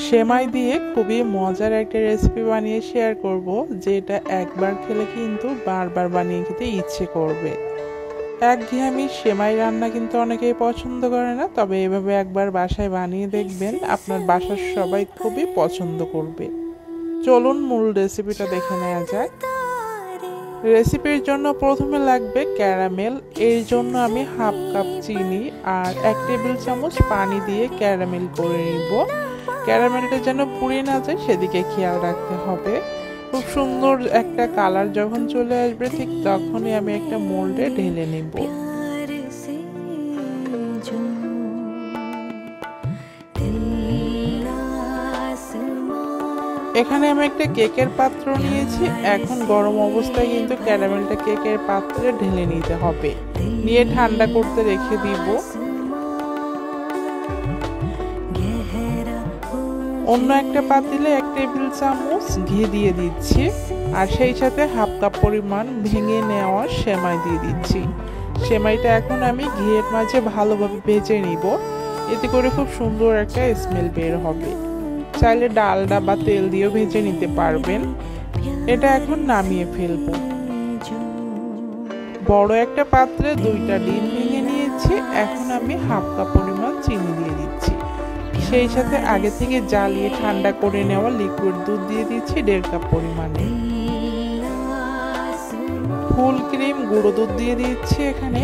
সেমাই দিয়ে খুবই মজার একটা রেসিপি বানিয়ে শেয়ার করব, যেটা একবার খেলে কিন্তু বারবার বানিয়ে খেতে ইচ্ছে করবে। একঘেয়েমি সেমাই রান্না কিন্তু অনেকেই পছন্দ করে না, তবে এভাবে একবার বাসায় বানিয়ে দেখবেন, আপনার বাসার সবাই খুবই পছন্দ করবে। চলুন মূল রেসিপিটা দেখে নেওয়া যাক। রেসিপির জন্য প্রথমে লাগবে ক্যারামেল। এর জন্য আমি হাফ কাপ চিনি আর 1 টেবিল চামচ পানি দিয়ে ক্যারামেল করে নিব। ক্যারামেলটা যেন পুড়ে না যায় সেদিকে খেয়াল রাখতে হবে। খুব সুন্দর একটা কালার যখন চলে আসবে ঠিক তখনই আমি একটা মোল্ডে ঢেলে নেব। এখানে আমি একটা কেকের পাত্র নিয়েছি। এখন গরম অবস্থায় কিন্তু ক্যারামেলটা কেকের পাত্রে ঢেলে নিতে হবে, নিয়ে ঠান্ডা করতে রেখে দিব। অন্য একটা পাতিলে 1 টেবিল চামচ ঘি দিয়ে দিচ্ছি, আর সেই সাথে হাফ কাপ পরিমাণ ভেঙে নেওয়া সেমাই দিয়ে দিচ্ছি। সেমাইটা এখন আমি ঘিয়ের মাঝে ভালোভাবে ভেজে নিব, এতে করে খুব সুন্দর একটা স্মেল বের হবে। চাইলে ডালডা বা তেল দিয়েও ভেজে নিতে পারবেন। এটা এখন নামিয়ে ফেলবো। বড় একটা পাত্রে 2টা ডিম ভেঙে নিয়েছি। এখন আমি হাফ কাপ পরিমাণ চিনি দিয়ে দিচ্ছি, সেই সাথে আগে থেকে জ্বালিয়ে ঠান্ডা করে নেওয়া লিকুইড দুধ দিয়ে দিচ্ছি 1.5 কাপ পরিমাণে। ফুল ক্রিম গুঁড়ো দুধ দিয়ে দিচ্ছি এখানে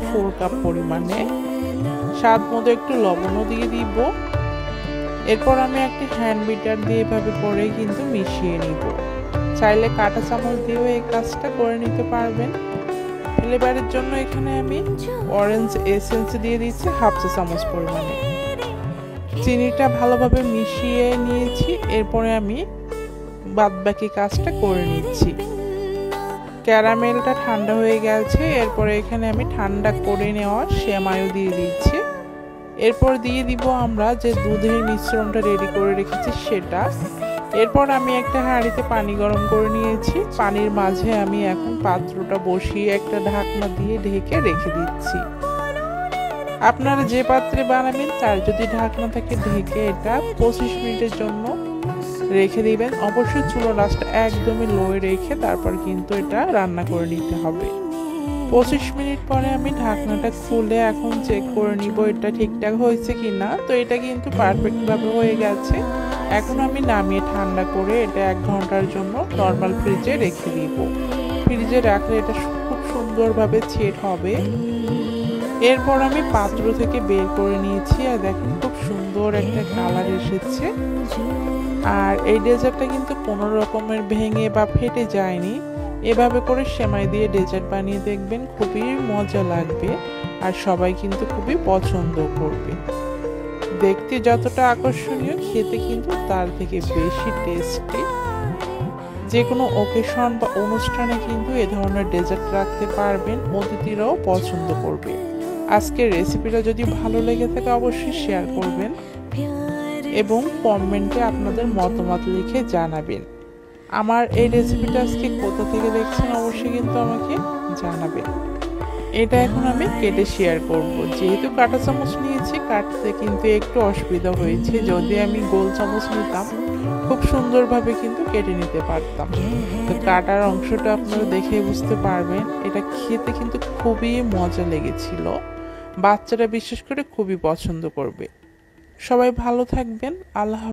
4 কাপ পরিমাণে। স্বাদ মতো একটু লবণও দিয়ে দিব। এরপর আমি একটা হ্যান্ড বিটার দিয়ে এভাবে করে কিন্তু মিশিয়ে নিব। চাইলে কাঁটা চামচ দিয়েও এই কাজটা করে নিতে পারবেন। ফ্লেভারের জন্য এখানে আমি অরেঞ্জ এসেন্স দিয়ে দিচ্ছি হাফ চা চামচ পরিমাণে। চিনিটা ভালোভাবে মিশিয়ে নিয়েছি। এরপরে আমি বাদবাকি কাজটা করে নিচ্ছি। ক্যারামেলটা ঠান্ডা হয়ে গেছে। এরপরে এখানে আমি ঠান্ডা করে নেওয়া সেমাইও দিয়ে দিচ্ছি। এরপর দিয়ে দিব আমরা যে দুধের মিশ্রণটা রেডি করে রেখেছি সেটা। এরপর আমি একটা হাঁড়িতে পানি গরম করে নিয়েছি। পানির মাঝে আমি এখন পাত্রটা বসিয়ে একটা ঢাকনা দিয়ে ঢেকে রেখে দিচ্ছি। আপনারা যে পাত্রে বানাবেন তার যদি ঢাকনা থাকে ঢেকে এটা 25 মিনিটের জন্য রেখে দিবেন। অবশ্যই চুলার আঁচটা একদমই লোয়ে রেখে তারপর কিন্তু এটা রান্না করে নিতে হবে। 25 মিনিট পরে আমি ঢাকনাটা খুলে এখন চেক করে নিব এটা ঠিকঠাক হয়েছে কিনা। তো এটা কিন্তু পারফেক্ট ভাবে হয়ে গেছে। এখন আমি নামিয়ে ঠান্ডা করে এটা 1 ঘন্টার জন্য নরমাল ফ্রিজে রেখে দিব। ফ্রিজে রাখলে এটা খুব সুন্দরভাবে সেট হবে। এরপর আমি পাত্র থেকে বের করে নিয়েছি, আর দেখেন খুব সুন্দর একটা কালার এসেছে। আর এই ডেজার্টটা কিন্তু কোনো রকমের ভেঙে বা ফেটে যায়নি। এভাবে করে সেমাই দিয়ে ডেজার্ট বানিয়ে দেখবেন, খুবই মজা লাগবে আর সবাই কিন্তু খুবই পছন্দ করবে। দেখতে যতটা আকর্ষণীয়, খেতে কিন্তু তার থেকে বেশি টেস্টি। যে কোনো অকেশন বা অনুষ্ঠানে কিন্তু এ ধরনের ডেজার্ট রাখতে পারবেন, অতিথিরাও পছন্দ করবে। আজকের রেসিপিটা যদি ভালো লেগে থাকে অবশ্যই শেয়ার করবেন এবং কমেন্টে আপনাদের মতামত লিখে জানাবেন। আমার এই রেসিপিটা আজকে কোথা থেকে দেখছেন অবশ্যই কিন্তু আমাকে জানাবেন। এটা এখন আমি কেটে শেয়ার করব। যেহেতু কাঁটা চামচ নিয়েছি, কাটতে কিন্তু একটু অসুবিধা হয়েছে। যদি আমি গোল চামচ নিতাম খুব সুন্দরভাবে কিন্তু কেটে নিতে পারতাম। তো কাটার অংশটা আপনারা দেখে বুঝতে পারবেন। এটা খেতে কিন্তু খুবই মজা লেগেছিল। বাচ্চারা বিশেষ করে খুবই পছন্দ করবে। সবাই ভালো থাকবেন। আল্লাহ।